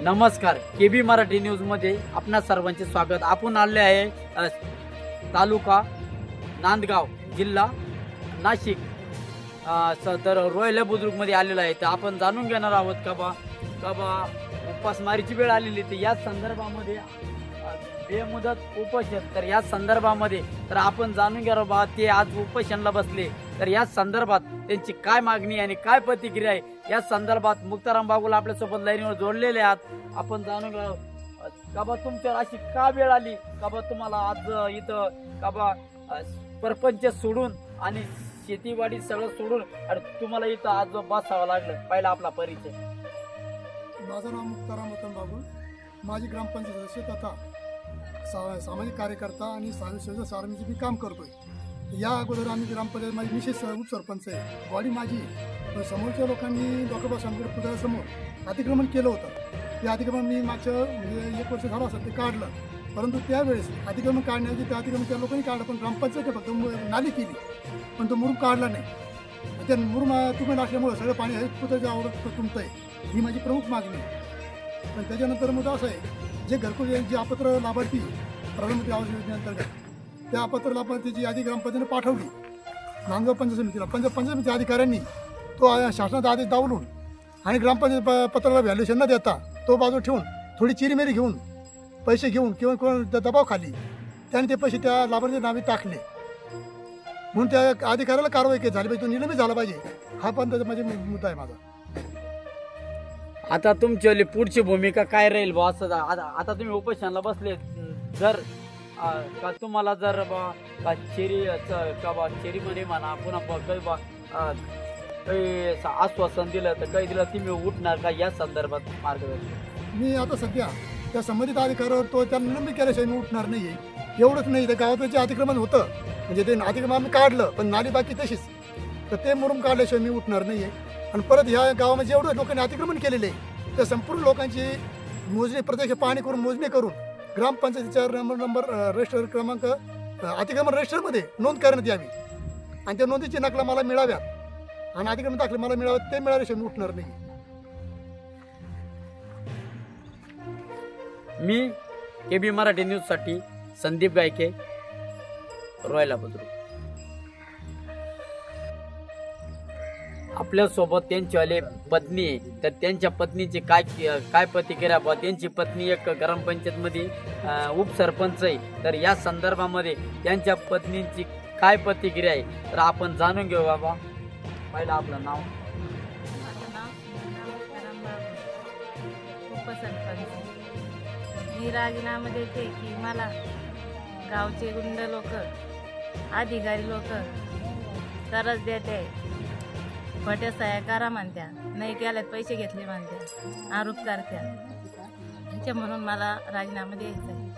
नमस्कार, KB Marathi news मध्ये आपणा सर्वांचे स्वागत। आपण आले आहे तालुका नांदगाव, जिल्हा नाशिक, तर रोयला बुद्रुक मध्ये आलेला आहे। तर आपण जाणून घेणार आहोत का बा उपासमारीची वेळ आलेली, तर या संदर्भामध्ये बेमुदत उपोषण, तर या संदर्भामध्ये तर आपण जाणून घेणार बा ते आज उपोषणला बसले, तर या संदर्भात त्यांची काय मागणी आणि काय प्रतिक्रिया आहे या संदर्भात मुक्ताराम बागुल आपल्यासोबत लाईनीवर जोडलेले आहेत। आपण जाणून घेऊ का बा तुमच्यावर अशी का वेळ आली, का बा तुम्हाला आज इथं का बा परपंच सोडून आणि शेतीवाडी सगळं सोडून आणि तुम्हाला इथं आज बसावं लागलं। पहिला आपला परिचय। माझं नाव मुक्ताराम बागुल, माझी ग्रामपंचायत सदस्य तथा सामाजिक कार्यकर्ता आणि सार्वजनिक मी काम करतोय। या अगोदर आम्ही ग्रामपंचायत माझी विशेष उपसरपंच आहे। वाडी माझी समोरच्या लोकांनी डॉक्टर बाबासाहेब पुतळ्यासमोर अतिक्रमण केलं होतं। ते अतिक्रमण मी मागच्या म्हणजे 1 वर्ष झालं असं ते काढलं, परंतु त्यावेळेस अतिक्रमण काढण्याची ते अतिक्रमण त्या लोकांनी काढलं, पण ग्रामपंचायत फक्त नाली केली, पण तो मुरुम काढला नाही। त्या मुरुम तुम्ही असल्यामुळे सगळं पाणी हे पुतळ्याच्या आवडत तुमचं आहे, ही माझी प्रमुख मागणी आहे। पण त्याच्यानंतर मग असं आहे, जे घरकुल जे अपात्र लाभार्थी प्रधानमंत्री आवास योजनेअंतर्गत त्या अपात्र लाभार्थीची यादी ग्रामपंचायतीने पाठवली नांदगाव पंचायत समितीला। पंचायत समिती अधिकाऱ्यांनी तो शासनाचा आदेश दावलून आणि ग्रामपंचायत पत्राला व्हॅल्युएशन न देता तो बाजू ठेवून थोडी चिरीमेरी घेऊन पैसे घेऊन किंवा कोण दबाव खाली त्याने ते पैसे त्या लाभार्थी नावे टाकले, म्हणून त्या अधिकाऱ्याला कारवाई केली झाली पाहिजे, तो निलंबित झाला पाहिजे। हा पण म्हणजे मुद्दा आहे माझा। आता तुमची पुढची भूमिका काय राहील बा? असं आता तुम्ही उपोषणाला बसले, जर का तुम्हाला जर बा चेरीमध्ये म्हणा पुन्हा काही आश्वासन दिलं तर काही दिलं तुम्ही उठणार का या संदर्भात मार्गदर्शन? मी आता सध्या त्या संबंधित अधिकाऱ्यावर तो त्या निलंबित केल्याशिवाय मी उठणार नाही आहे। एवढंच नाही, त्या गावात जे अतिक्रमण होतं म्हणजे ते अतिक्रमण आम्ही काढलं, पण नाली बाकी तशीच, तर ते मुरुम काढल्याशिवाय मी उठणार नाही आहे। आणि परत ह्या गावामध्ये जेवढं लोकांनी अतिक्रमण केलेले आहे त्या संपूर्ण लोकांची मोजणी प्रत्यक्ष पाहणी करून मोजणी करून ग्रामपंचायतीच्या नंबर रजिस्टर क्रमांक अतिक्रमण रजिस्टरमध्ये नोंद करण्यात यावी आणि त्या नोंदीची नकला मला मिळाव्यात आणि अतिक्रमण दाखले मला मिळाव्यात, ते मिळाल्याशिवाय मी उठणार नाही। मी केबी मराठी न्यूज साठी संदीप गायके, रोयला बुद्रुक। आपल्या सोबत त्यांची पत्नी आहे, तर त्यांच्या पत्नीची काय प्रतिक्रिया बा? त्यांची पत्नी एक ग्रामपंचायत मध्ये उपसरपंच आहे, तर या संदर्भामध्ये त्यांच्या पत्नीची काय प्रतिक्रिया आहे तर आपण जाणून घेऊ बाबा। पहिला आपलं नाव। मी राजीनामा देते की मला गावचे गुंड लोक, अधिकारी लोक तरच देते, खोट्या सह्या करा म्हणत्या, नाही केल्यात पैसे घेतले म्हणत्या, आरोप करत्या, त्याच्या म्हणून मला राजीनामा द्यायचा आहे।